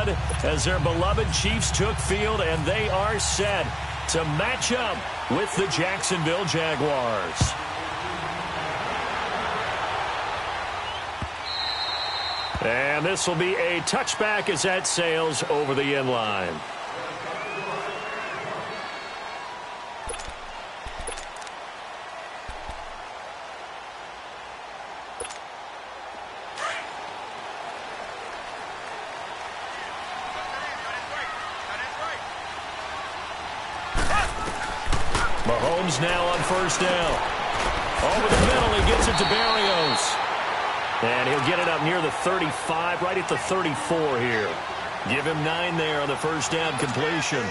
good as their beloved Chiefs took field, and they are set to match up with the Jacksonville Jaguars. And this will be a touchback as that sails over the end line. Mahomes now on first down. Over the middle, he gets it to Berrios. And he'll get it up near the 35, right at the 34 here. Give him 9 there on the first down completion.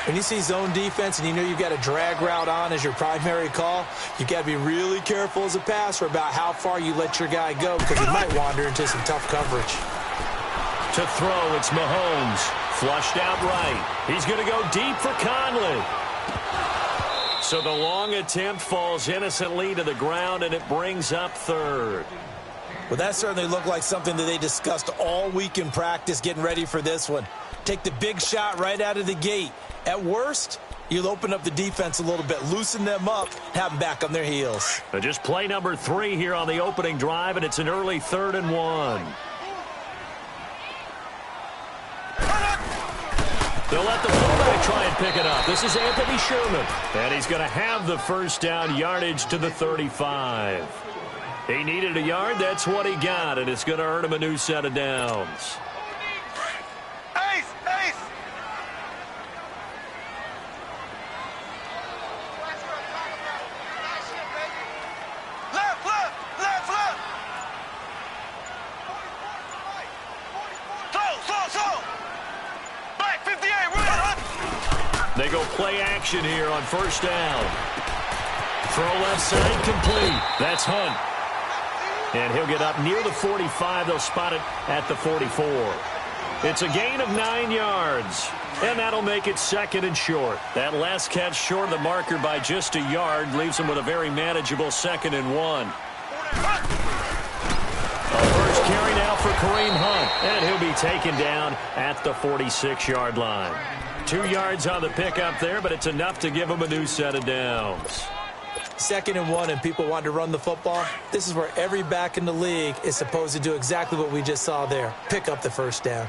When you see zone defense and you know you've got a drag route on as your primary call, you've got to be really careful as a passer about how far you let your guy go because he might wander into some tough coverage. To throw, it's Mahomes. Flushed out right. He's going to go deep for Conley. So the long attempt falls innocently to the ground, and it brings up third. Well, that certainly looked like something that they discussed all week in practice getting ready for this one. Take the big shot right out of the gate. At worst, you'll open up the defense a little bit, loosen them up, have them back on their heels. Just play number 3 here on the opening drive, and it's an early 3rd and 1. They'll let the fullback try and pick it up. This is Anthony Sherman, and he's going to have the first down yardage to the 35. He needed a yard. That's what he got, and it's going to earn him a new set of downs. Ace! Ace! Left, left, left, left! Slow! Black 58, right! They go play action here on first down. Throw left side complete. That's Hunt. And he'll get up near the 45. They'll spot it at the 44. It's a gain of 9 yards. And that'll make it 2nd and short. That last catch short of the marker by just a yard leaves him with a very manageable 2nd and 1. A first carry now for Kareem Hunt. And he'll be taken down at the 46-yard line. 2 yards on the pickup there, but it's enough to give him a new set of downs. 2nd and 1 and people want to run the football. This is where every back in the league is supposed to do exactly what we just saw there. Pick up the first down.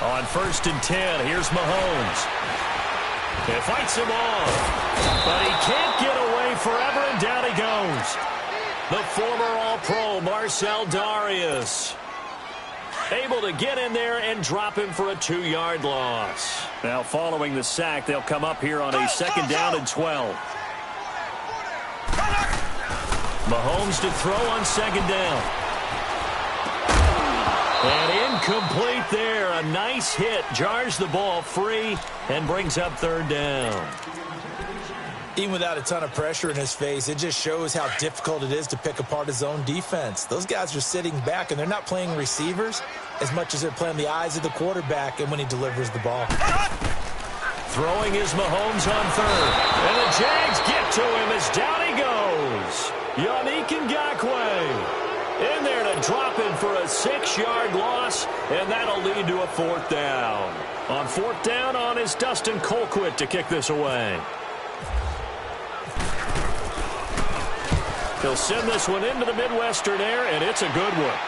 On 1st and 10, here's Mahomes. He fights him off, but he can't get away forever, and down he goes. The former All-Pro Marcell Dareus able to get in there and drop him for a 2-yard loss. Now following the sack, they'll come up here on a 2nd down and 12. Mahomes to throw on 2nd down. And incomplete there. A nice hit. Jars the ball free and brings up 3rd down. Even without a ton of pressure in his face, it just shows how difficult it is to pick apart his own defense. Those guys are sitting back, and they're not playing receivers as much as they're playing the eyes of the quarterback and when he delivers the ball. Throwing is Mahomes on 3rd. And the Jags get to him as down he goes. Yannick Ngakoue in there to drop him for a 6-yard loss, and that'll lead to a 4th down. On 4th down on is Dustin Colquitt to kick this away. He'll send this one into the Midwestern air, and it's a good one.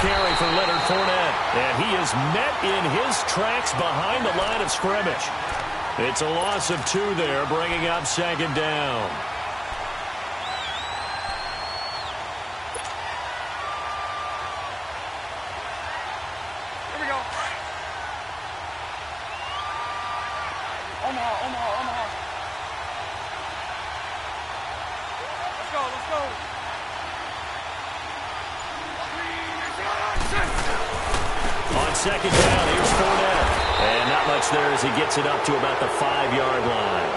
Carry for Leonard Fournette, and he is met in his tracks behind the line of scrimmage. It's a loss of 2 there, bringing up 2nd down. Here we go. Omaha. Let's go. On second down, here's Fournette. And not much there as he gets it up to about the 5-yard line.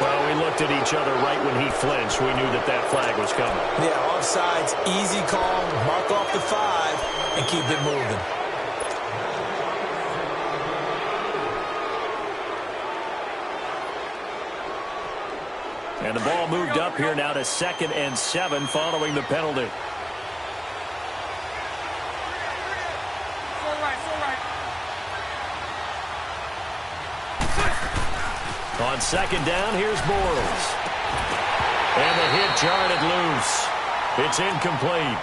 Well, we looked at each other right when he flinched. We knew that that flag was coming. Yeah, offsides, easy call, mark off the 5, and keep it moving. And the ball moved up here now to 2nd and 7 following the penalty. On second down, here's Bortles. And the hit jarred it loose. It's incomplete.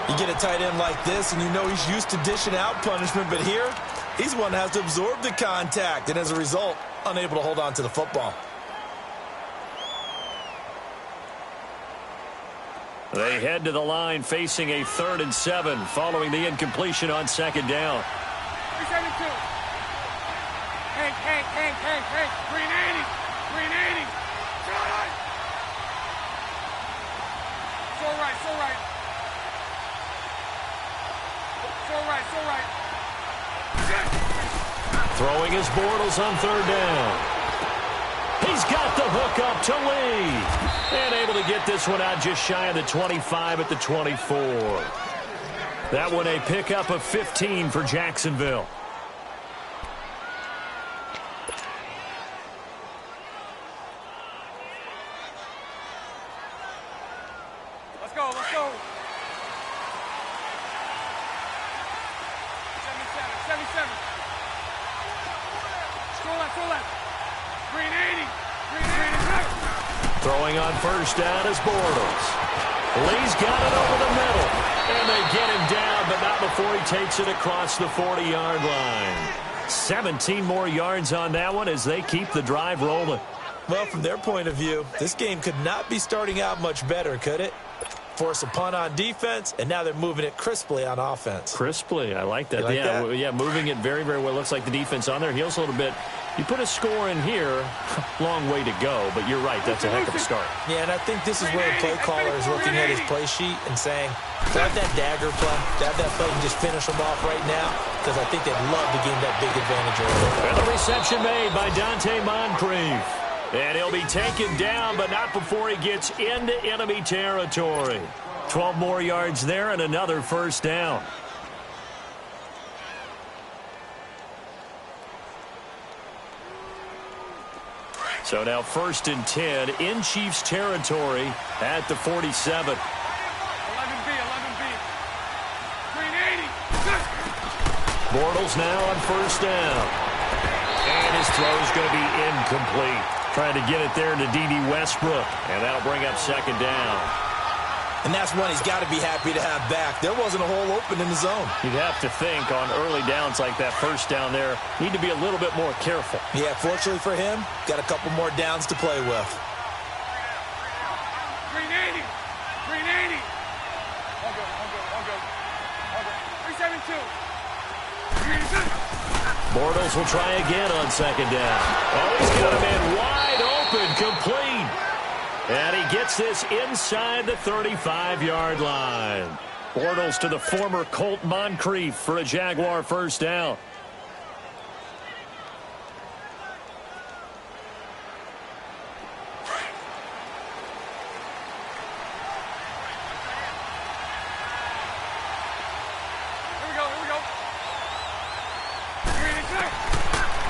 You get a tight end like this, and you know he's used to dishing out punishment, but here, he's one that has to absorb the contact, and as a result, unable to hold on to the football. They head to the line facing a 3rd and 7 following the incompletion on second down. 372. Hey. 380. 380. So right. Throwing his Bortles on 3rd down. He's got the hook up to Lee. And able to get this one out just shy of the 25 at the 24. That one a pickup of 15 for Jacksonville. Let's go. 77. Scroll left. 380. Throwing on 1st down is Bortles. Lee's got it over the middle. And they get him down, but not before he takes it across the 40-yard line. 17 more yards on that one as they keep the drive rolling. Well, from their point of view, this game could not be starting out much better, could it? Force a punt on defense, and now they're moving it crisply on offense. Crisply, I like that. You like that? Yeah, moving it very, very well. Looks like the defense on their heels a little bit. You put a score in here, long way to go, but you're right, that's a heck of a start. Yeah, and I think this is where the play caller is looking at his play sheet and saying, grab that dagger play, grab that play and just finish them off right now, because I think they'd love to gain that big advantage early. And the reception made by Dante Moncrief. And he'll be taken down, but not before he gets into enemy territory. 12 more yards there and another 1st down. So now 1st and 10 in Chiefs territory at the 47. 11B. 380. Bortles now on 1st down. And his throw is going to be incomplete. Trying to get it there to D.D. Westbrook. And that'll bring up 2nd down. And that's one he's got to be happy to have back. There wasn't a hole open in the zone. You'd have to think on early downs like that 1st down there, need to be a little bit more careful. Yeah, fortunately for him, got a couple more downs to play with. 380. All good. 372. Bortles will try again on 2nd down. Oh, he's got him in wide open, complete. And he gets this inside the 35-yard line. Bortles to the former Colt Moncrief for a Jaguar 1st down.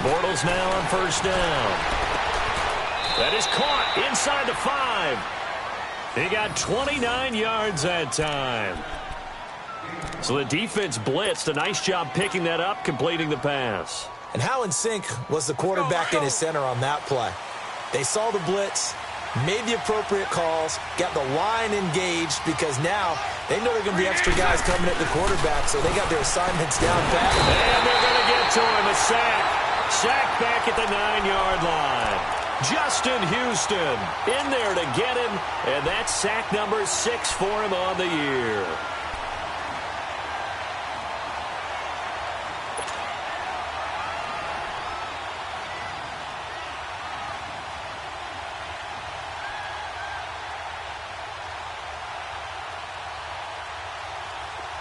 Bortles now on 1st down. That is caught inside the 5. He got 29 yards that time. So the defense blitzed. A nice job picking that up, completing the pass. And how in sync was the quarterback and his center on that play? They saw the blitz, made the appropriate calls, got the line engaged because now they know they're going to be extra guys coming at the quarterback, so they got their assignments down pat. And they're going to get to him. A sack. Sack back at the 9-yard line. Justin Houston in there to get him, and that's sack number 6 for him on the year.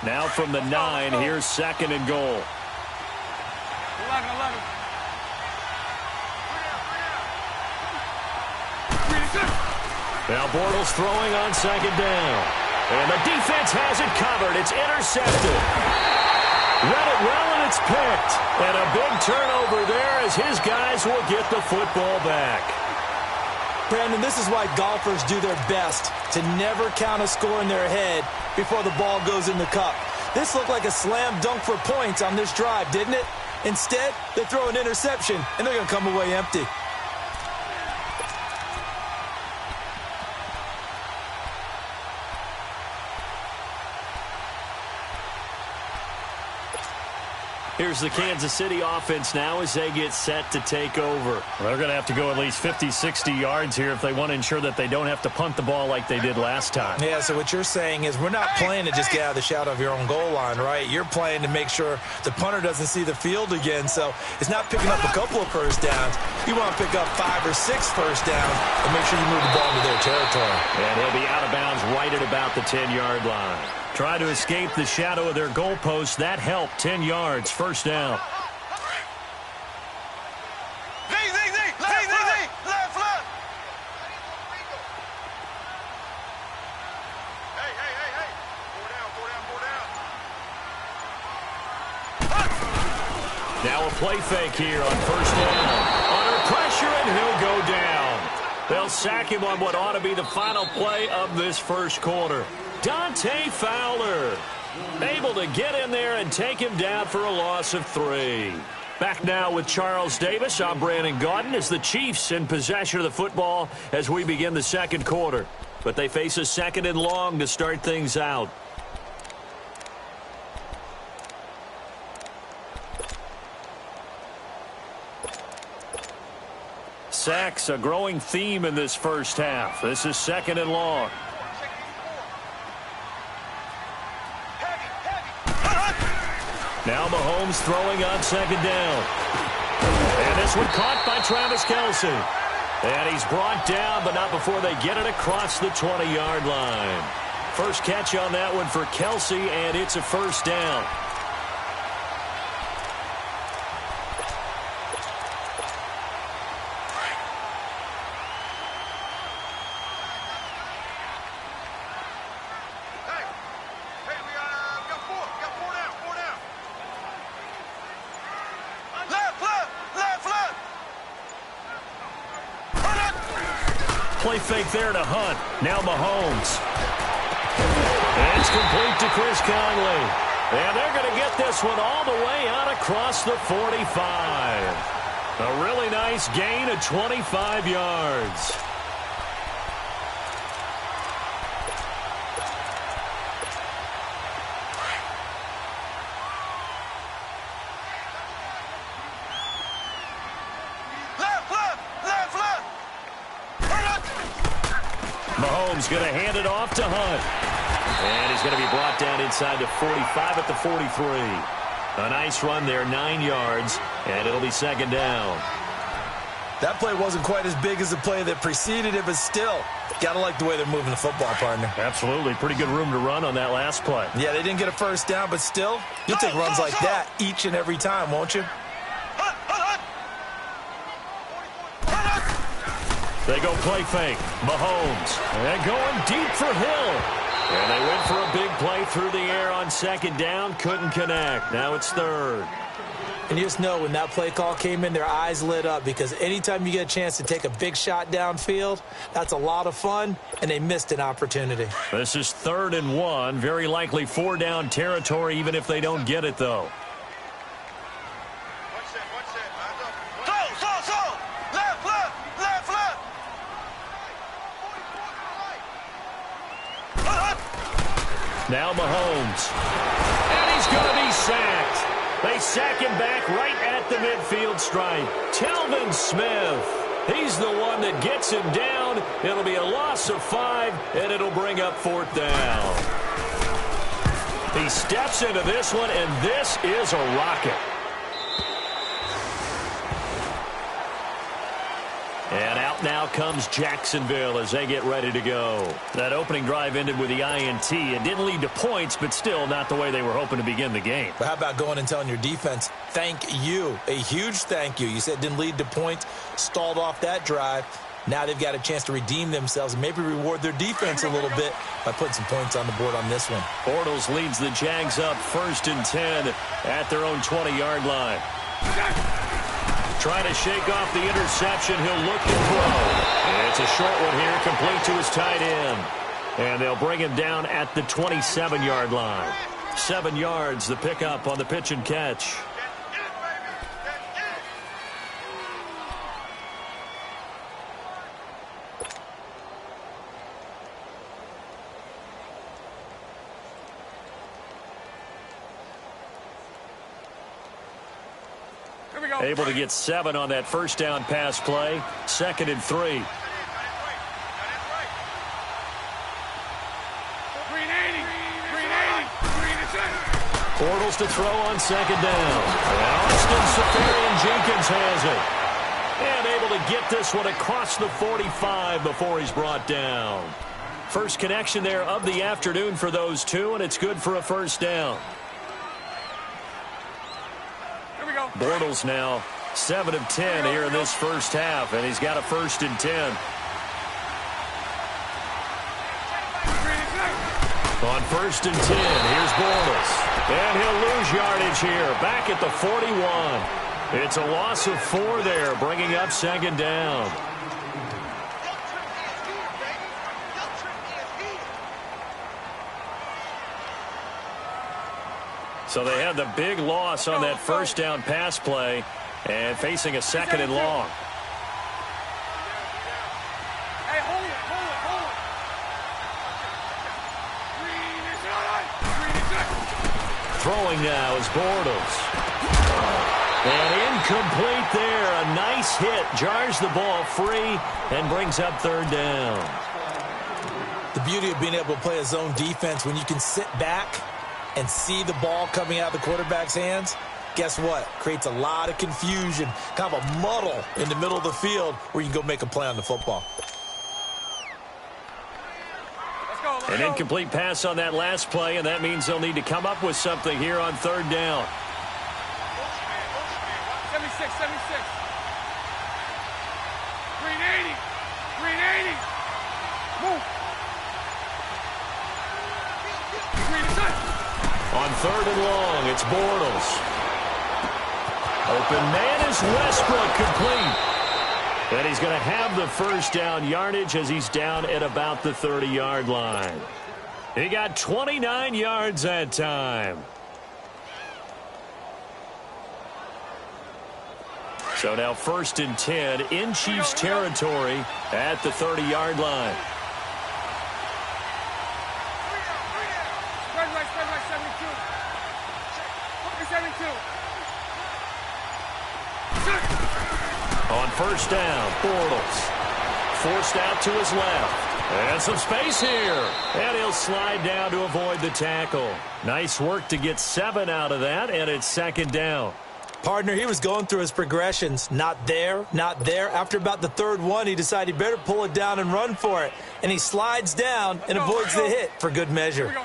Now from the 9, here's 2nd and goal. 11. Now Bortles throwing on 2nd down. And the defense has it covered. It's intercepted. Read it well, and it's picked. And a big turnover there as his guys will get the football back. Brandon, this is why golfers do their best to never count a score in their head before the ball goes in the cup. This looked like a slam dunk for points on this drive, didn't it? Instead, they throw an interception, and they're going to come away empty. Here's the Kansas City offense now as they get set to take over. Well, they're going to have to go at least 50, 60 yards here if they want to ensure that they don't have to punt the ball like they did last time. Yeah, so what you're saying is we're not playing to just get out of the shadow of your own goal line, right? You're playing to make sure the punter doesn't see the field again. So it's not picking up a couple of first downs. You want to pick up 5 or 6 first downs and make sure you move the ball into their territory. And he'll be out of bounds right at about the 10-yard line. Try to escape the shadow of their goalpost. That helped. 10 yards, first down. Left. Hey. Four down. Now a play fake here on first down. Under pressure, and he'll go down. They'll sack him on what ought to be the final play of this first quarter. Dante Fowler able to get in there and take him down for a loss of 3. Back now with Charles Davis. I'm Brandon Gaudin as the Chiefs in possession of the football as we begin the second quarter. But they face a 2nd and long to start things out. Sacks, a growing theme in this first half. This is 2nd and long. Now Mahomes throwing on 2nd down. And this one caught by Travis Kelce. And he's brought down, but not before they get it across the 20-yard line. First catch on that one for Kelce, and it's a first down. Play fake there to Hunt. Now Mahomes. And it's complete to Chris Conley. And they're going to get this one all the way out across the 45. A really nice gain of 25 yards. Mahomes going to hand it off to Hunt. And he's going to be brought down inside the 45 at the 43. A nice run there, 9 yards, and it'll be 2nd down. That play wasn't quite as big as the play that preceded it, but still, got to like the way they're moving the football, partner. Absolutely. Pretty good room to run on that last play. Yeah, they didn't get a first down, but still, you'll take runs like that each and every time, won't you? They go play fake. Mahomes. And going deep for Hill. And they went for a big play through the air on 2nd down. Couldn't connect. Now it's 3rd. And you just know when that play call came in, their eyes lit up because anytime you get a chance to take a big shot downfield, that's a lot of fun, and they missed an opportunity. This is 3rd and 1. Very likely 4-down territory even if they don't get it, though. Now Mahomes. And he's going to be sacked. They sack him back right at the midfield stripe. Telvin Smith. He's the one that gets him down. It'll be a loss of 5, and it'll bring up 4th down. He steps into this one, and this is a rocket. And out now comes Jacksonville as they get ready to go. That opening drive ended with the INT. It didn't lead to points, but still not the way they were hoping to begin the game. But how about going and telling your defense, thank you, a huge thank you. You said it didn't lead to points, stalled off that drive. Now they've got a chance to redeem themselves and maybe reward their defense a little bit by putting some points on the board on this one. Bortles leads the Jags up 1st and 10 at their own 20-yard line. Trying to shake off the interception. He'll look to throw. And it's a short one here, complete to his tight end. And they'll bring him down at the 27-yard line. 7 yards, the pickup on the pitch and catch. Able to get 7 on that first down pass play. 2nd and 3. Bortles to throw on 2nd down. And Austin Seferian-Jenkins has it. And able to get this one across the 45 before he's brought down. First connection there of the afternoon for those two, and it's good for a first down. Bortles now 7 of 10 here in this first half, and he's got a 1st and 10. On 1st and 10, here's Bortles. And he'll lose yardage here, back at the 41. It's a loss of 4 there, bringing up 2nd down. So they had the big loss on that first down pass play and facing a 2nd and long. Hey, hold it. Throwing now is Bortles. And incomplete there. A nice hit. Jars the ball free and brings up 3rd down. The beauty of being able to play a zone defense when you can sit back and see the ball coming out of the quarterback's hands, guess what? Creates a lot of confusion, kind of a muddle in the middle of the field where you can go make a play on the football. An incomplete pass on that last play, and that means they'll need to come up with something here on 3rd down. 76. 380. Move. On 3rd and long, it's Bortles. Open man is Westbrook, complete. And he's going to have the first down yardage as he's down at about the 30-yard line. He got 29 yards that time. So now 1st and 10 in Chiefs territory at the 30-yard line. On 1st down, Bortles forced out to his left. And some space here. And he'll slide down to avoid the tackle. Nice work to get 7 out of that, and it's 2nd down. Partner, he was going through his progressions. Not there, not there. After about the 3rd one, he decided he better pull it down and run for it. And he slides down and avoids the hit for good measure. Here we go.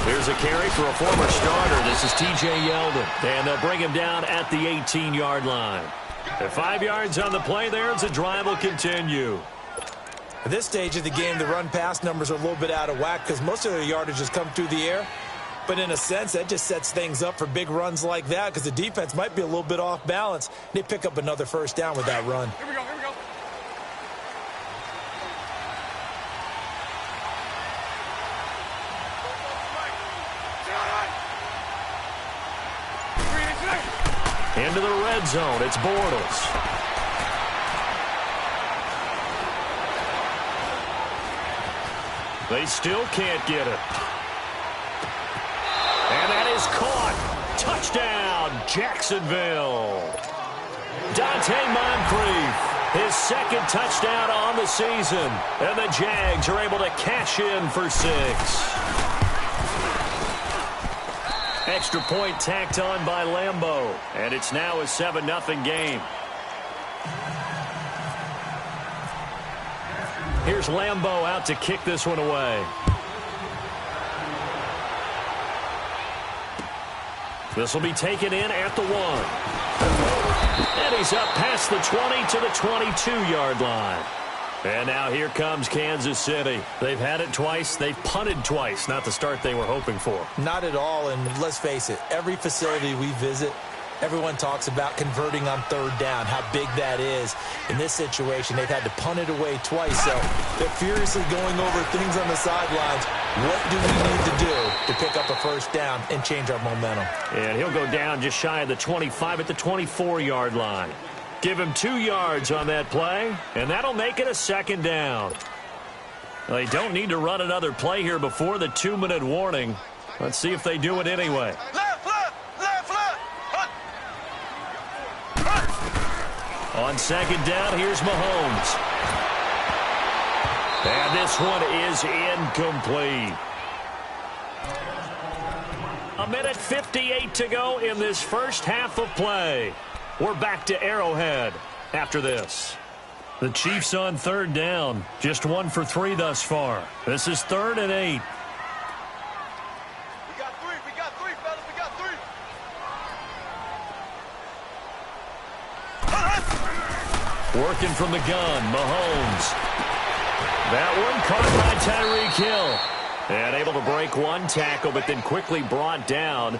Here's a carry for a former starter. This is T.J. Yeldon. And they'll bring him down at the 18-yard line. At 5 yards on the play there, as the drive will continue. At this stage of the game, the run-pass numbers are a little bit out of whack because most of their yardage has come through the air. But in a sense, that just sets things up for big runs like that because the defense might be a little bit off balance. They pick up another first down with that run. Here we go. Into the red zone, it's Bortles. They still can't get it. And that is caught. Touchdown, Jacksonville. Dante Moncrief, his 2nd touchdown on the season. And the Jags are able to cash in for 6. Extra point tacked on by Lambeau. And it's now a 7-0 game. Here's Lambeau out to kick this one away. This will be taken in at the 1. And he's up past the 20 to the 22-yard line. And now here comes Kansas City. They've had it twice. They've punted twice. Not the start they were hoping for. Not at all, and let's face it, every facility we visit, everyone talks about converting on third down, how big that is. In this situation, they've had to punt it away twice, so they're furiously going over things on the sidelines. What do we need to do to pick up a first down and change our momentum? And he'll go down just shy of the 25 at the 24-yard line. Give him 2 yards on that play, and that'll make it a 2nd down. They don't need to run another play here before the 2-minute warning. Let's see if they do it anyway. On 2nd down, here's Mahomes. And this one is incomplete. 1:58 to go in this first half of play. We're back to Arrowhead after this. The Chiefs on 3rd down. Just 1 for 3 thus far. This is 3rd and 8. We got three, fellas. We got 3. Working from the gun, Mahomes. That one caught by Tyreek Hill. And able to break one tackle, but then quickly brought down.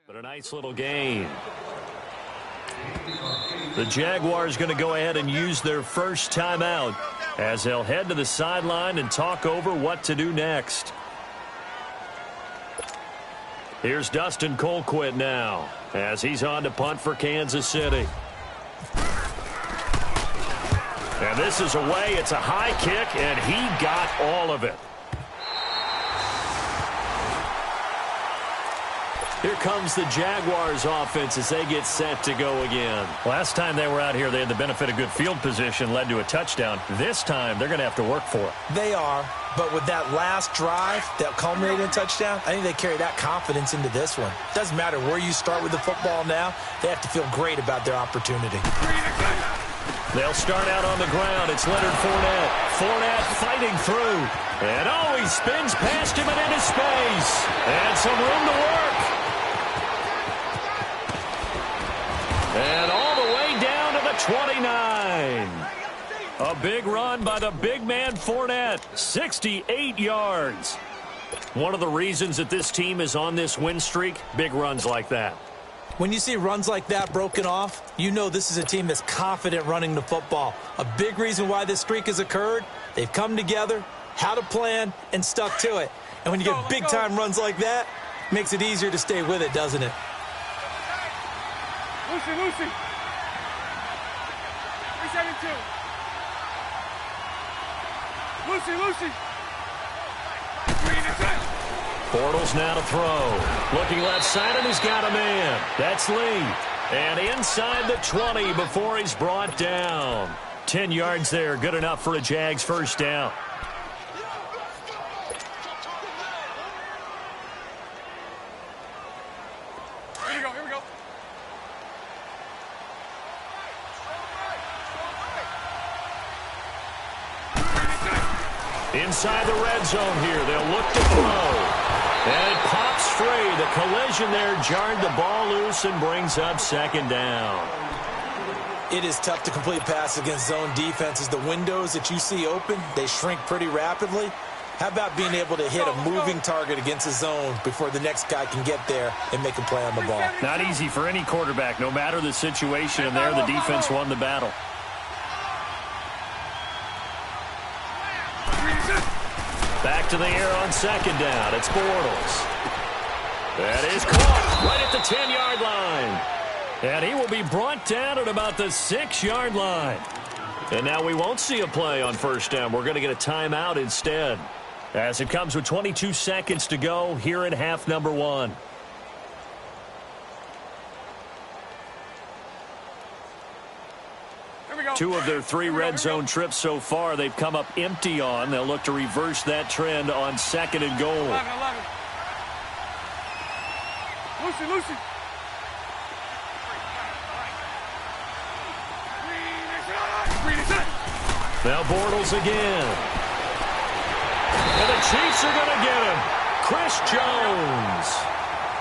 But a nice little gain. The Jaguars going to go ahead and use their first timeout as they'll head to the sideline and talk over what to do next. Here's Dustin Colquitt now as he's on to punt for Kansas City. And this is away. It's a high kick, and he got all of it. Here comes the Jaguars offense as they get set to go again. Last time they were out here, they had the benefit of good field position, led to a touchdown. This time, they're going to have to work for it. They are, but with that last drive that culminated in a touchdown, I think they carry that confidence into this one. Doesn't matter where you start with the football now, they have to feel great about their opportunity. They'll start out on the ground. It's Leonard Fournette. Fournette fighting through. And he spins past him and into space. And some room to work. And all the way down to the 29. A big run by the big man Fournette. 68 yards. One of the reasons that this team is on this win streak, big runs like that. When you see runs like that broken off, you know this is a team that's confident running the football. A big reason why this streak has occurred, they've come together, had a plan, and stuck to it. And when you get big-time runs like that, it makes it easier to stay with it, doesn't it? Lucy. 372. Lucy. 3 and 10. Bortles now to throw. Looking left side, and he's got a man. That's Lee. And inside the 20 before he's brought down. 10 yards there, good enough for a Jags first down. Here we go. Inside the red zone here, they'll look to throw. And it pops free. The collision there jarred the ball loose and brings up 2nd down. It is tough to complete passes against zone defenses. The windows that you see open, they shrink pretty rapidly. How about being able to hit a moving target against a zone before the next guy can get there and make a play on the ball? Not easy for any quarterback, no matter the situation. And there, the defense won the battle. Back to the air on 2nd down. It's Bortles. That is caught right at the 10-yard line. And he will be brought down at about the 6-yard line. And now we won't see a play on first down. We're going to get a timeout instead. As it comes with 22 seconds to go here in half number 1. Here we go. 2 of their 3 red zone trips so far, they've come up empty on. They'll look to reverse that trend on 2nd and goal. 11. Lucy. Green is it. Now Bortles again. And the Chiefs are going to get him. Chris Jones.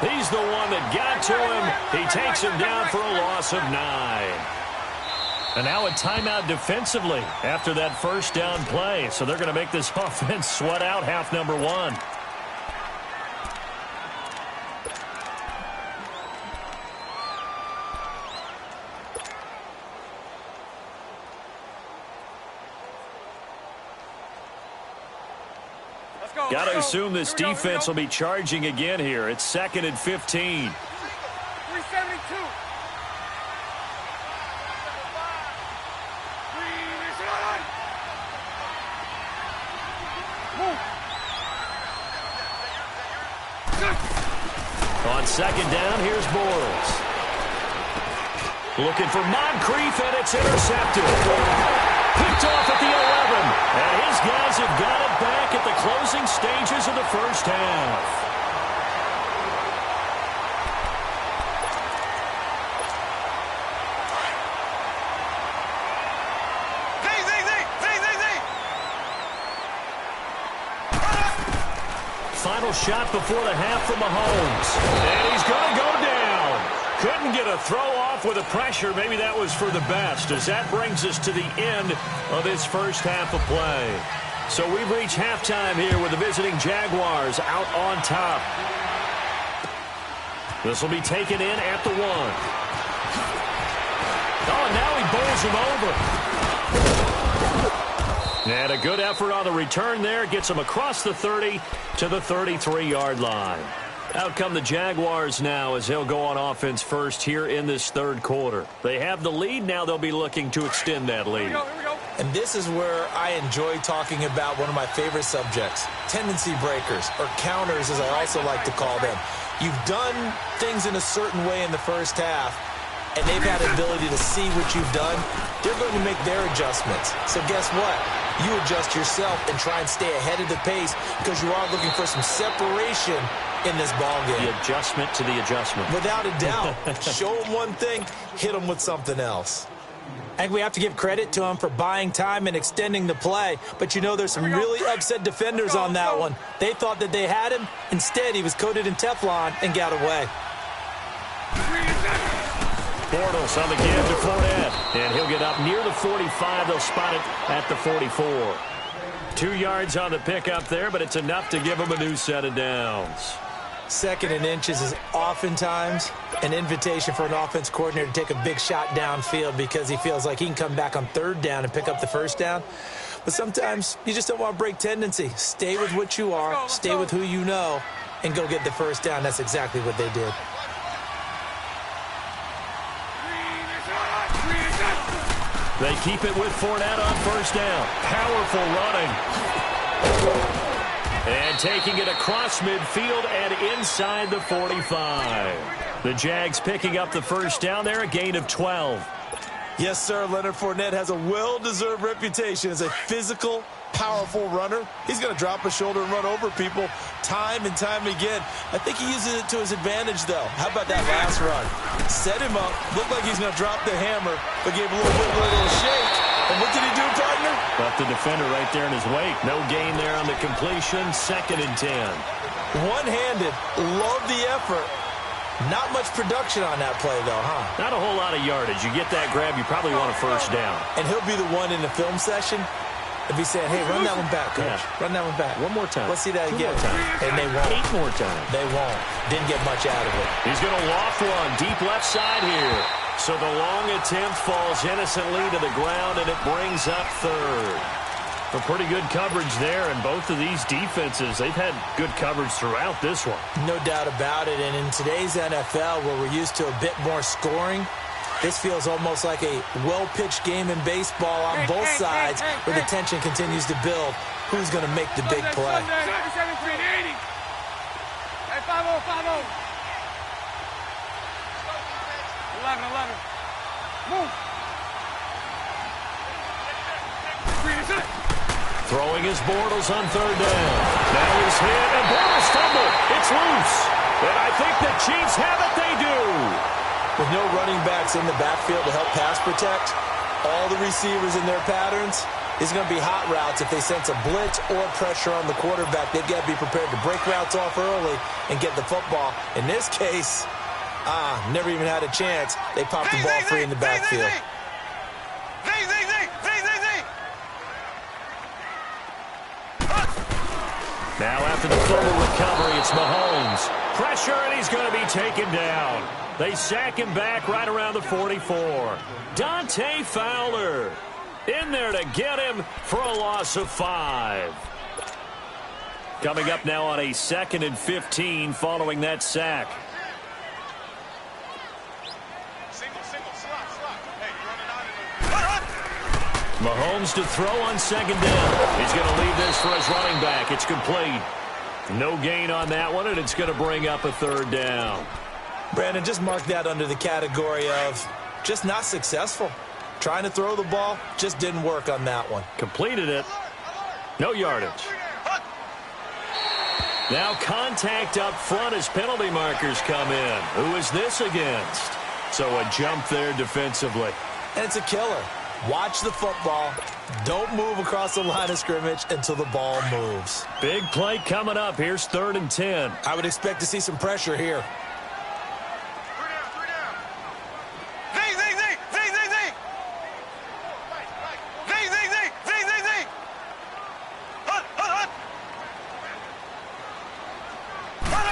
He's the one that got to him. He takes him down for a loss of 9. And now a timeout defensively after that first down play. So they're going to make this offense sweat out half number 1. Got to assume this defense will be charging again here. It's 2nd and 15. 372. On 2nd down, here's Bortles. Looking for Moncrief, and it's intercepted. Picked off at the 11. And his guys have got it back at the closing stages of the first half. Final shot before the half from Mahomes. And he's going to go down. Couldn't get a throw off with the pressure. Maybe that was for the best, as that brings us to the end of this first half of play. So we've reached halftime here with the visiting Jaguars out on top. This will be taken in at the 1. Oh, now he bowls him over. And a good effort on the return there. Gets him across the 30 to the 33-yard line. Out come the Jaguars now as they'll go on offense first here in this third quarter. They have the lead. Now they'll be looking to extend that lead. Here we go. And this is where I enjoy talking about one of my favorite subjects, tendency breakers, or counters as I also like to call them. You've done things in a certain way in the first half, and they've had the ability to see what you've done. They're going to make their adjustments. So guess what? You adjust yourself and try and stay ahead of the pace because you are looking for some separation in this ballgame. The adjustment to the adjustment. Without a doubt. Show them one thing, hit them with something else. I think we have to give credit to him for buying time and extending the play. But, you know, there's some really upset defenders on that one. They thought that they had him. Instead, he was coated in Teflon and got away. Bortles on the give to Fournette. And he'll get up near the 45. They'll spot it at the 44. 2 yards on the pickup there, but it's enough to give him a new set of downs. 2nd and inches is oftentimes an invitation for an offense coordinator to take a big shot downfield because he feels like he can come back on 3rd down and pick up the first down. But sometimes you just don't want to break tendency. Stay with what you are, stay with who you know, and go get the first down. That's exactly what they did. They keep it with Fournette on first down. Powerful running. And taking it across midfield and inside the 45. The Jags picking up the first down there, a gain of 12. Yes, sir. Leonard Fournette has a well-deserved reputation as a physical, powerful runner. He's going to drop a shoulder and run over people time and time again. I think he uses it to his advantage, though. How about that last run? Set him up. Looked like he's going to drop the hammer, but gave a little shake. And what did he do, partner? Left the defender right there in his wake. No gain there on the completion. 2nd and 10. One-handed. Love the effort. Not much production on that play, though, huh? Not a whole lot of yardage. You get that grab, you probably want a first down. And he'll be the one in the film session if he's saying, hey, run that one back, coach. Yeah. Run that one back. One more time. Let's see that 2 again. more times. And they won't. 8 more times. They won't. Didn't get much out of it. He's going to loft one deep left side here. So the long attempt falls innocently to the ground, and it brings up 3rd. A pretty good coverage there, and both of these defenses, they've had good coverage throughout this one. No doubt about it, and in today's NFL, where we're used to a bit more scoring, this feels almost like a well-pitched game in baseball on both sides, where the tension continues to build. Who's going to make the big play? 17-80. Hey, 5-0, 5-0. 11. Move. Throwing his Bortles on third down. Now he's hit, and Bortles fumbled. It's loose. And I think the Chiefs have it. They do. With no running backs in the backfield to help pass protect, all the receivers in their patterns, it's going to be hot routes. If they sense a blitz or pressure on the quarterback, they've got to be prepared to break routes off early and get the football. In this case, never even had a chance. They popped the ball free in the backfield. Now after the fumble recovery, it's Mahomes. Pressure, and he's going to be taken down. They sack him back right around the 44. Dante Fowler in there to get him for a loss of 5. Coming up now on a 2nd and 15 following that sack. Mahomes to throw on 2nd down. He's going to leave this for his running back. It's complete. No gain on that one, and it's going to bring up a 3rd down. Brandon, just mark that under the category of just not successful. Trying to throw the ball, just didn't work on that one. Completed it. No yardage. Now contact up front as penalty markers come in. Who is this against? So a jump there defensively. And it's a killer. Watch the football. Don't move across the line of scrimmage until the ball moves. Big play coming up. Here's 3rd and 10. I would expect to see some pressure here.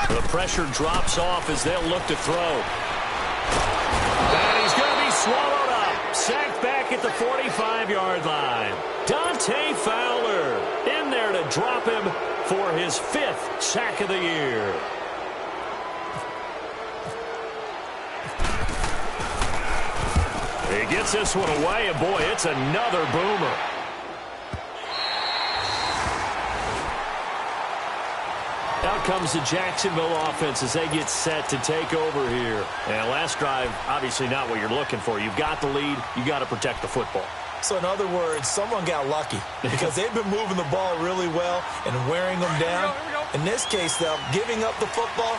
The pressure drops off as they'll look to throw. And he's going to be swallowed up. Sacked back at the 45-yard line. Dante Fowler in there to drop him for his 5th sack of the year. He gets this one away, and boy, it's another boomer. Out comes the Jacksonville offense as they get set to take over here. And last drive, obviously not what you're looking for. You've got the lead. You got to protect the football. So in other words, someone got lucky because they've been moving the ball really well and wearing them down. In this case, though, giving up the football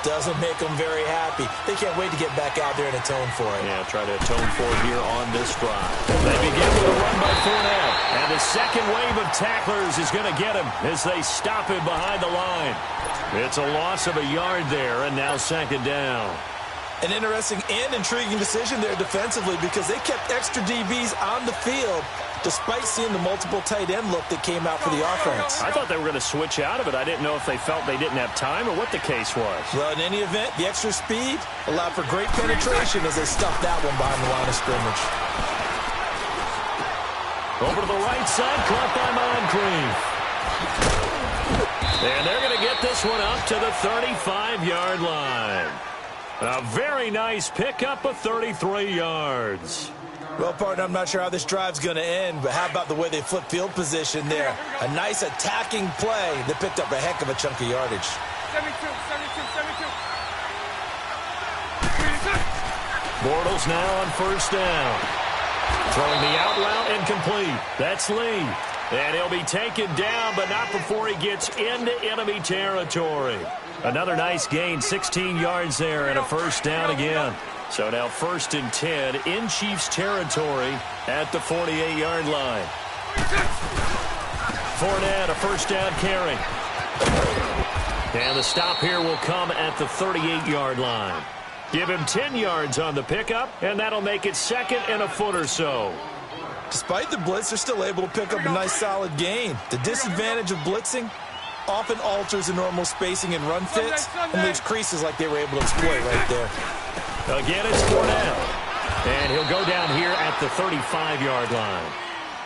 doesn't make them very happy. They can't wait to get back out there and atone for it. Yeah, try to atone for it here on this drive. They begin with a run by Fournette. And the second wave of tacklers is going to get him as they stop him behind the line. It's a loss of a yard there, and now 2nd down. An interesting and intriguing decision there defensively because they kept extra DBs on the field despite seeing the multiple tight end look that came out for the offense. I thought they were going to switch out of it. I didn't know if they felt they didn't have time or what the case was. Well, in any event, the extra speed allowed for great penetration as they stuffed that one behind the line of scrimmage. Over to the right side, caught by Moncrief. And they're going to get this one up to the 35-yard line. A very nice pickup of 33 yards. Well, partner, I'm not sure how this drive's going to end, but how about the way they flip field position there? A nice attacking play that picked up a heck of a chunk of yardage. 72. Bortles now on 1st down. Throwing the out route incomplete. That's Lee. And he'll be taken down, but not before he gets into enemy territory. Another nice gain, 16 yards there, and a 1st down again. So now 1st and 10 in Chiefs territory at the 48-yard line. Fournette, a 1st down carry. And the stop here will come at the 38-yard line. Give him 10 yards on the pickup, and that'll make it 2nd and a foot or so. Despite the blitz, they're still able to pick up a nice solid gain. The disadvantage of blitzing often alters the normal spacing and run fits and leaves creases like they were able to exploit right there. Again, it's Fournette. And he'll go down here at the 35-yard line.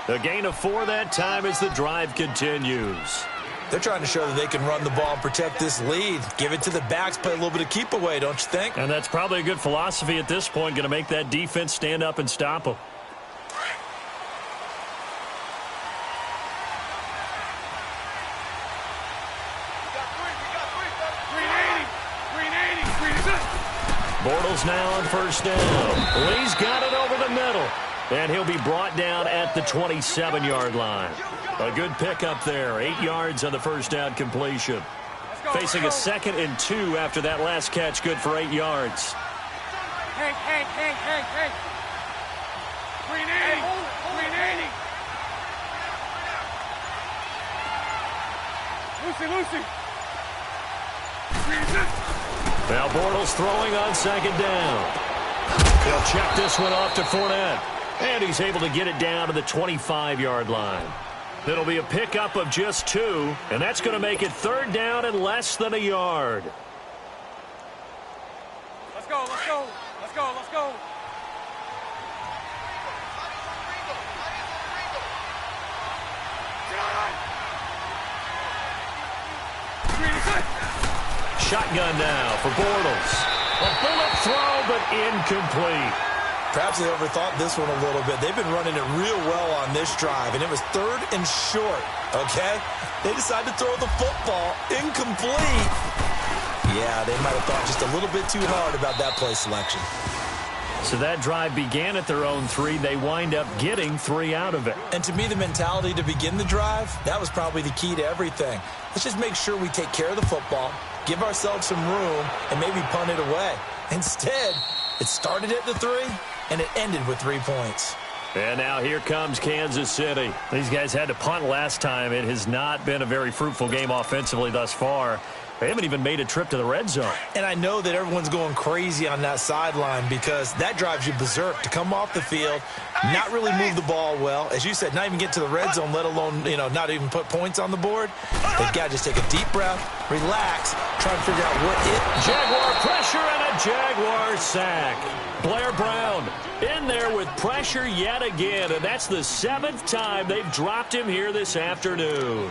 A gain of 4 that time as the drive continues. They're trying to show that they can run the ball and protect this lead. Give it to the backs, play a little bit of keep away, don't you think? And that's probably a good philosophy at this point, going to make that defense stand up and stop them. Bortles now on 1st down. Lee's got it over the middle. And he'll be brought down at the 27-yard line. A good pickup there. 8 yards on the first down completion. Facing a 2nd and 2 after that last catch. Good for 8 yards. Hank. 380. 380. Lucy. Now Bortles throwing on 2nd down. He'll check this one off to Fournette. And he's able to get it down to the 25-yard line. It'll be a pickup of just 2, and that's going to make it 3rd down and less than a yard. Let's go. Shotgun now for Bortles. A bullet throw, but incomplete. Perhaps they overthought this one a little bit. They've been running it real well on this drive, and it was 3rd and short, okay? They decided to throw the football incomplete. Yeah, they might have thought just a little bit too hard about that play selection. So that drive began at their own 3. They wind up getting 3 out of it. And to me, the mentality to begin the drive, that was probably the key to everything. Let's just make sure we take care of the football, give ourselves some room, and maybe punt it away. Instead, it started at the 3, and it ended with 3 points. And now here comes Kansas City. These guys had to punt last time. It has not been a very fruitful game offensively thus far. They haven't even made a trip to the red zone. And I know that everyone's going crazy on that sideline because that drives you berserk to come off the field, not really move the ball well. As you said, not even get to the red zone, let alone, not even put points on the board. They've got to just take a deep breath, relax, try and figure out what it... Jaguar pressure and a Jaguar sack. Blair Brown in there with pressure yet again, and that's the 7th time they've dropped him here this afternoon.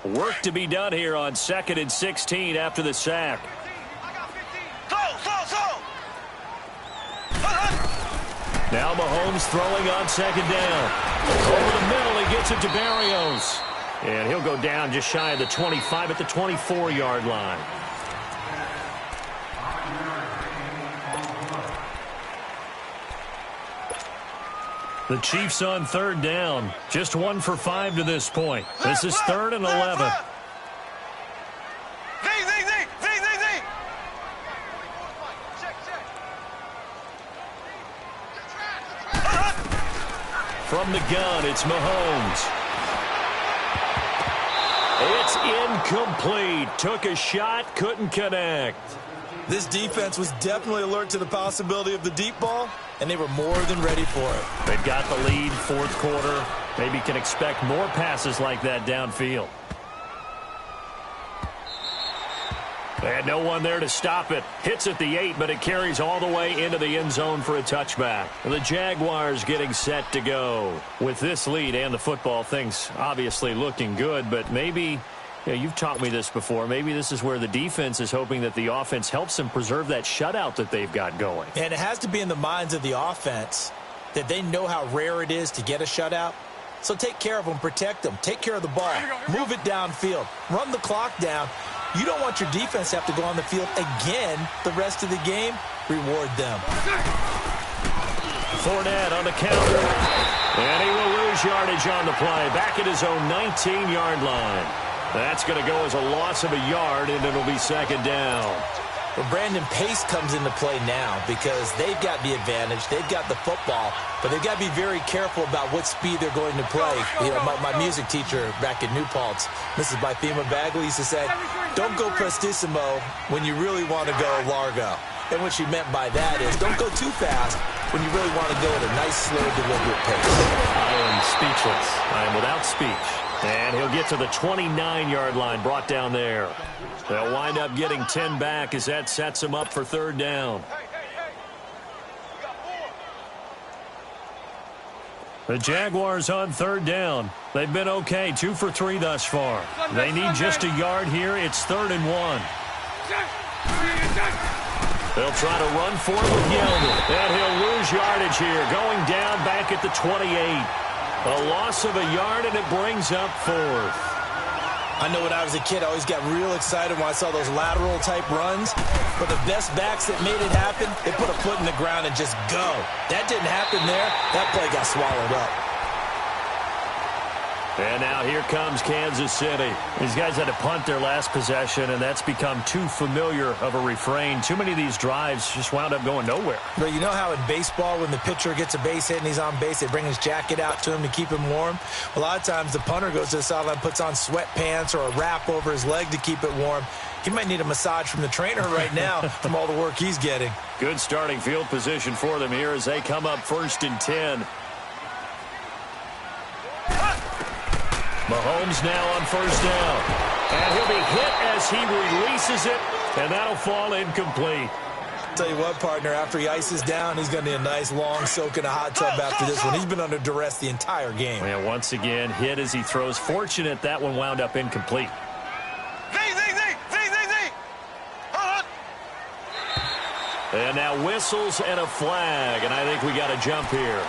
Work to be done here on 2nd and 16 after the sack. Now Mahomes throwing on 2nd down. Over the middle, he gets it to Berrios. And he'll go down just shy of the 25 at the 24-yard line. The Chiefs on 3rd down. Just 1 for 5 to this point. This is 3rd and 11. From the gun, it's Mahomes. It's incomplete. Took a shot, couldn't connect. This defense was definitely alert to the possibility of the deep ball, and they were more than ready for it. They've got the lead, 4th quarter. Maybe can expect more passes like that downfield. They had no one there to stop it. Hits at the 8, but it carries all the way into the end zone for a touchback. The Jaguars getting set to go. With this lead and the football, things obviously looking good, but maybe... you've taught me this before. Maybe this is where the defense is hoping that the offense helps them preserve that shutout that they've got going. And it has to be in the minds of the offense that they know how rare it is to get a shutout. So take care of them, protect them, take care of the ball, move it downfield, run the clock down. You don't want your defense to have to go on the field again the rest of the game. Reward them. Fournette on the counter. And he will lose yardage on the play. Back at his own 19-yard line. That's going to go as a loss of a yard, and it'll be 2nd down. Well, Brandon, pace comes into play now because they've got the advantage. They've got the football, but they've got to be very careful about what speed they're going to play. My music teacher back in New Paltz, Mrs. Bythema Bagley, used to say, don't go prestissimo when you really want to go largo. And what she meant by that is don't go too fast when you really want to go at a nice, slow, deliberate pace. I am speechless. I am without speech. And he'll get to the 29-yard line, brought down there. They'll wind up getting 10 back as that sets them up for 3rd down. The Jaguars on 3rd down. They've been okay, 2 for 3 thus far. They need just a yard here. It's 3rd and 1. They'll try to run for it with Yeldon. And he'll lose yardage here, going down back at the 28. A loss of a yard, and it brings up 4th. I know when I was a kid, I always got real excited when I saw those lateral-type runs. But the best backs that made it happen, they put a foot in the ground and just go. That didn't happen there. That play got swallowed up. And now here comes Kansas City. These guys had to punt their last possession, and that's become too familiar of a refrain. Too many of these drives just wound up going nowhere. But you know how in baseball, when the pitcher gets a base hit and he's on base, they bring his jacket out to him to keep him warm? A lot of times the punter goes to the sideline, puts on sweatpants or a wrap over his leg to keep it warm. He might need a massage from the trainer right now from all the work he's getting. Good starting field position for them here as they come up 1st and 10. Mahomes now on 1st down. And he'll be hit as he releases it, and that'll fall incomplete. Tell you what, partner, after he ices down, he's going to need a nice long soak in a hot tub after this one. He's been under duress the entire game. And once again, hit as he throws. Fortunate that one wound up incomplete. And now whistles and a flag, and I think we got a jump here.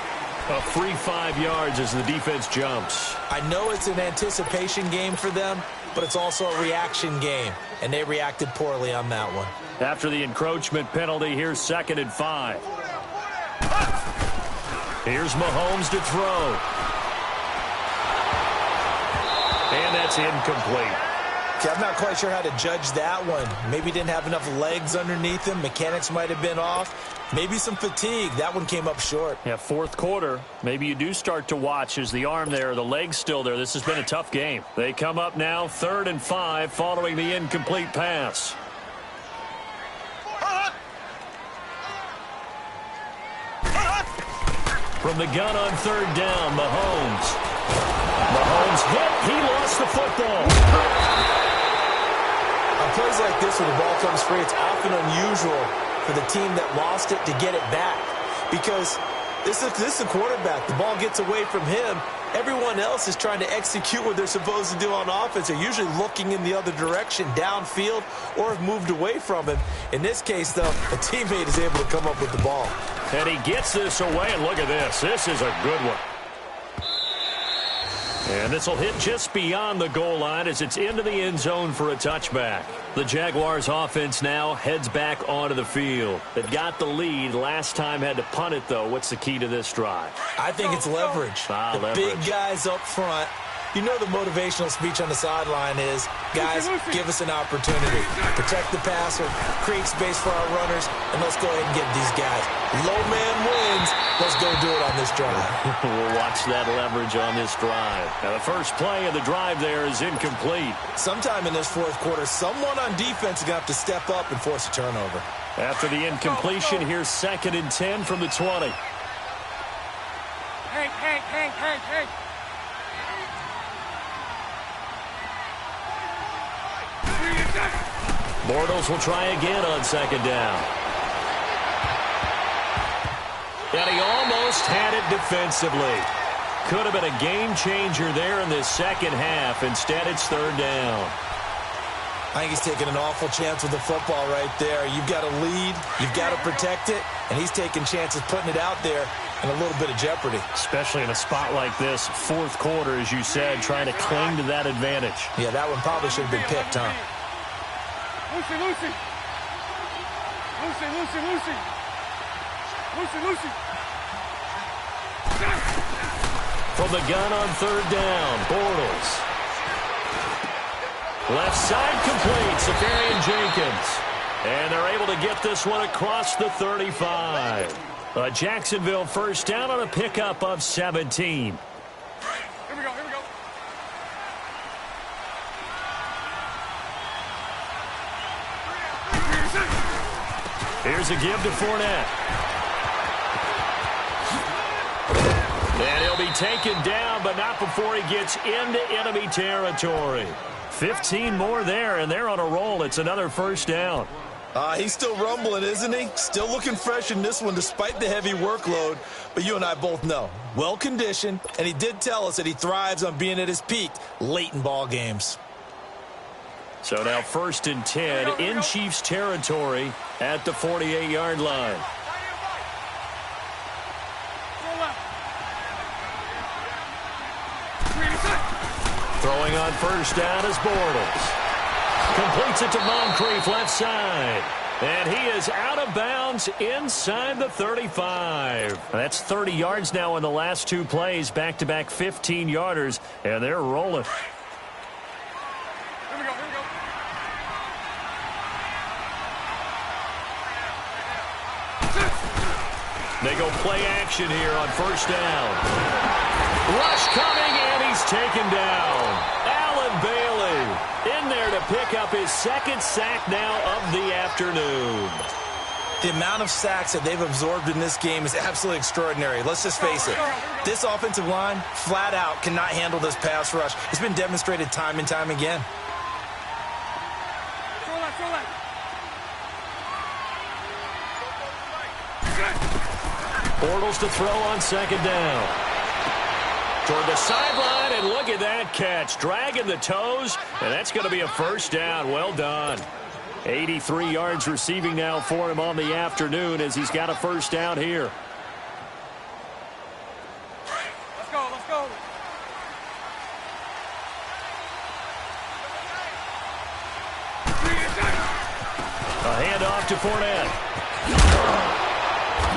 A free 5 yards as the defense jumps. I know it's an anticipation game for them, but it's also a reaction game, and they reacted poorly on that one. After the encroachment penalty, here's 2nd and 5. Here's Mahomes to throw. And that's incomplete. Okay, I'm not quite sure how to judge that one. Maybe he didn't have enough legs underneath him. Mechanics might have been off. Maybe some fatigue. That one came up short. Yeah, 4th quarter. Maybe you do start to watch as the arm there, the leg's still there. This has been a tough game. They come up now 3rd and 5 following the incomplete pass. From the gun on 3rd down, Mahomes. Mahomes hit. He lost the football. On plays like this, when the ball comes free, it's often unusual for the team that lost it to get it back. Because this is the quarterback. The ball gets away from him. Everyone else is trying to execute what they're supposed to do on offense. They're usually looking in the other direction, downfield, or have moved away from him. In this case, though, a teammate is able to come up with the ball. And he gets this away, and look at this. This is a good one. And this will hit just beyond the goal line as it's into the end zone for a touchback. The Jaguars offense now heads back onto the field. They got the lead. Last time had to punt it, though. What's the key to this drive? I think it's leverage. The big guys up front. You know the motivational speech on the sideline is, guys, give us an opportunity. Protect the passer, create space for our runners, and let's go ahead and get these guys. Low man wins. Let's go do it on this drive. We'll watch that leverage on this drive. Now, the first play of the drive there is incomplete. Sometime in this 4th quarter, someone on defense is going to have to step up and force a turnover. After the incompletion, here's 2nd and 10 from the 20. Hank. Bortles will try again on 2nd down. And he almost had it defensively. Could have been a game changer there in this 2nd half. Instead, it's 3rd down. I think he's taking an awful chance with the football right there. You've got to lead. You've got to protect it. And he's taking chances putting it out there in a little bit of jeopardy. Especially in a spot like this, 4th quarter, as you said, trying to cling to that advantage. Yeah, that one probably should have been picked, huh? Lucy. From the gun on 3rd down, Bortles. Left side complete, Safarian Jenkins. And they're able to get this one across the 35. Jacksonville 1st down on a pickup of 17. Here we go. Here's a give to Fournette. And he'll be taken down, but not before he gets into enemy territory. 15 more there, and they're on a roll. It's another 1st down. He's still rumbling, isn't he? Still looking fresh in this one despite the heavy workload. But you and I both know, well-conditioned, and he did tell us that he thrives on being at his peak late in ball games. So now 1st and 10 in Chiefs territory at the 48-yard line. Throwing on first down is Bortles. Completes it to Moncrief left side. And he is out of bounds inside the 35. That's 30 yards now in the last two plays. Back-to-back 15-yarders. And they're rolling. Here we go, here we go. They go play action here on first down. Rush coming, and he's taken down. Allen Bailey in there to pick up his second sack now of the afternoon. The amount of sacks that they've absorbed in this game is absolutely extraordinary. Let's just face it. This offensive line, flat out, cannot handle this pass rush. It's been demonstrated time and time again. Throw that. Bortles to throw on second down. Toward the sideline, and look at that catch. Dragging the toes, and that's going to be a first down. Well done. 83 yards receiving now for him on the afternoon as he's got a first down here. Let's go, let's go. A handoff to Fournette.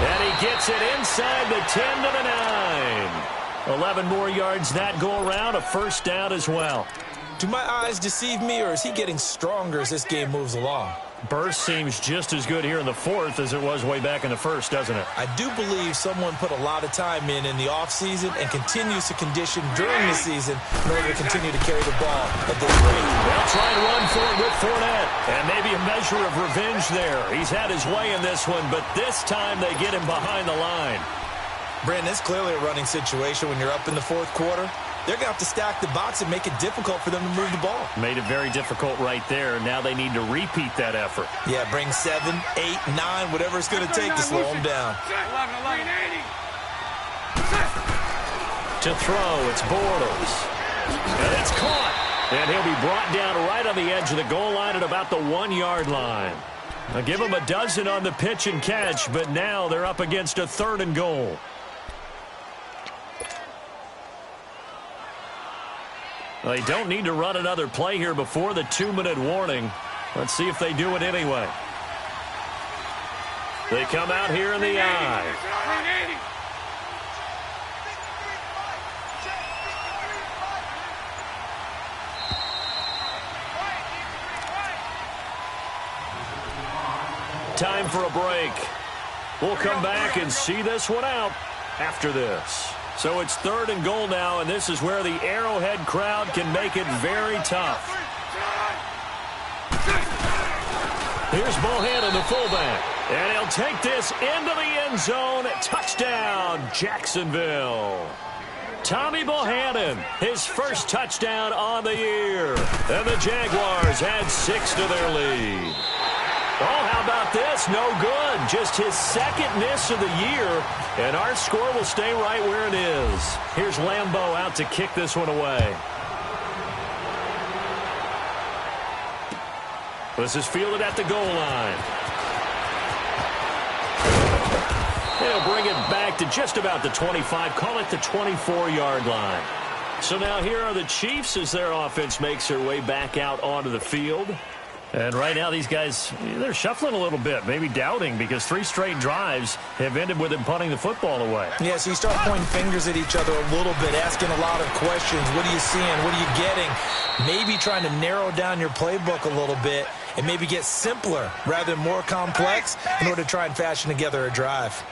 And he gets it inside the 10 to the 9. 11 more yards that go around, a first down as well. Do my eyes deceive me, or is he getting stronger as this game moves along? Burst seems just as good here in the fourth as it was way back in the first, doesn't it? I do believe someone put a lot of time in the offseason and continues to condition during the season in order to continue to carry the ball at this rate. They'll try and run for it with Fournette. And maybe a measure of revenge there. He's had his way in this one, but this time they get him behind the line. Brandon, it's clearly a running situation when you're up in the fourth quarter. They're going to have to stack the box and make it difficult for them to move the ball. Made it very difficult right there. Now they need to repeat that effort. Yeah, bring 7, 8, 9, whatever it's going to take to slow them down. 11, 80. To throw, it's Bortles. And it's caught. And he'll be brought down right on the edge of the goal line at about the 1-yard line. I'll give him a dozen on the pitch and catch, but now they're up against a 3rd and goal. They don't need to run another play here before the 2-minute warning. Let's see if they do it anyway. They come out here in the eye. Time for a break. We'll come back and see this one out after this. So it's 3rd and goal now, and this is where the Arrowhead crowd can make it very tough. Here's Bohannon, the fullback. And he'll take this into the end zone. Touchdown, Jacksonville. Tommy Bohannon, his first touchdown on the year. And the Jaguars add 6 to their lead. Oh, how about this? No good. Just his 2nd miss of the year, and our score will stay right where it is. Here's Lambeau out to kick this one away. This is fielded at the goal line. They'll bring it back to just about the 25. Call it the 24-yard line. So now here are the Chiefs as their offense makes their way back out onto the field. And right now these guys, they're shuffling a little bit, maybe doubting, because 3 straight drives have ended with them punting the football away. Yeah, so you start pointing fingers at each other a little bit, asking a lot of questions. What are you seeing? What are you getting? Maybe trying to narrow down your playbook a little bit and maybe get simpler rather than more complex in order to try and fashion together a drive.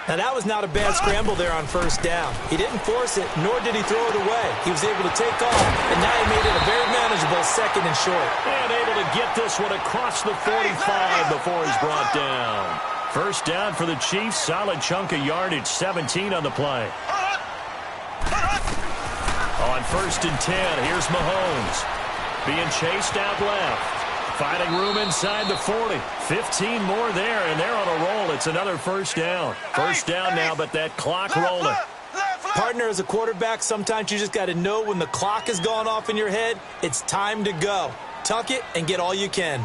Now, that was not a bad scramble there on first down. He didn't force it, nor did he throw it away. He was able to take off, and now he made it a very manageable 2nd and short. And able to get this one across the 45 before he's brought down. First down for the Chiefs. Solid chunk of yardage, 17 on the play. On 1st and 10, here's Mahomes. Being chased out left. Finding room inside the 40. 15 more there, and they're on a roll. It's another first down. First down now, but that clock rolling. Partner, as a quarterback, sometimes you just got to know when the clock has gone off in your head, it's time to go. Tuck it and get all you can.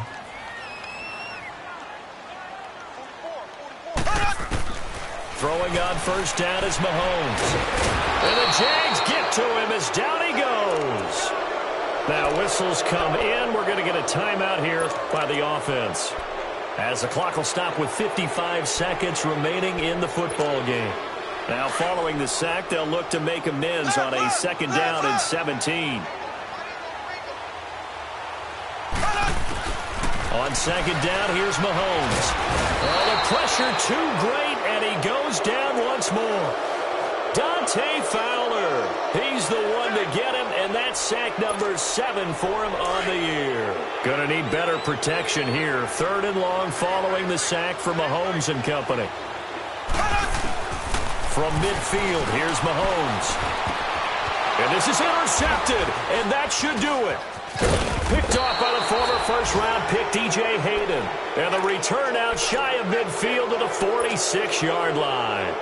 Throwing on first down is Mahomes. And the Jags get to him as down he goes. Now whistles come in. We're going to get a timeout here by the offense, as the clock will stop with 55 seconds remaining in the football game. Now following the sack, they'll look to make amends on a second down and 17. On second down, here's Mahomes. Oh, the pressure too great, and he goes down once more. Dante Fowler, he's the one to get him, and that's sack number 7 for him on the year. Gonna need better protection here. 3rd and long following the sack for Mahomes and company. From midfield, here's Mahomes. And this is intercepted, and that should do it. Picked off by the former first-round pick, D.J. Hayden. And the return out shy of midfield to the 46-yard line.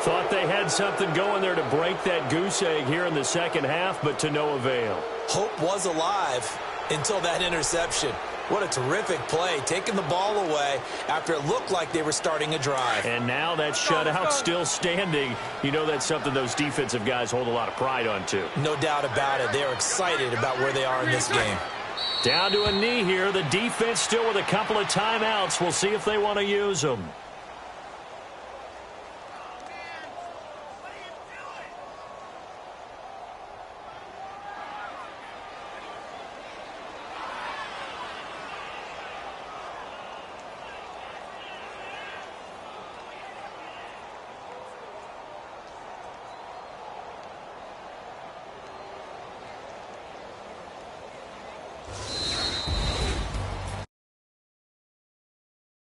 Thought they had something going there to break that goose egg here in the second half, but to no avail. Hope was alive until that interception. What a terrific play, taking the ball away after it looked like they were starting a drive. And now that shutout still standing. You know that's something those defensive guys hold a lot of pride on, too. No doubt about it. They're excited about where they are in this game. Down to a knee here. The defense still with a couple of timeouts. We'll see if they want to use them.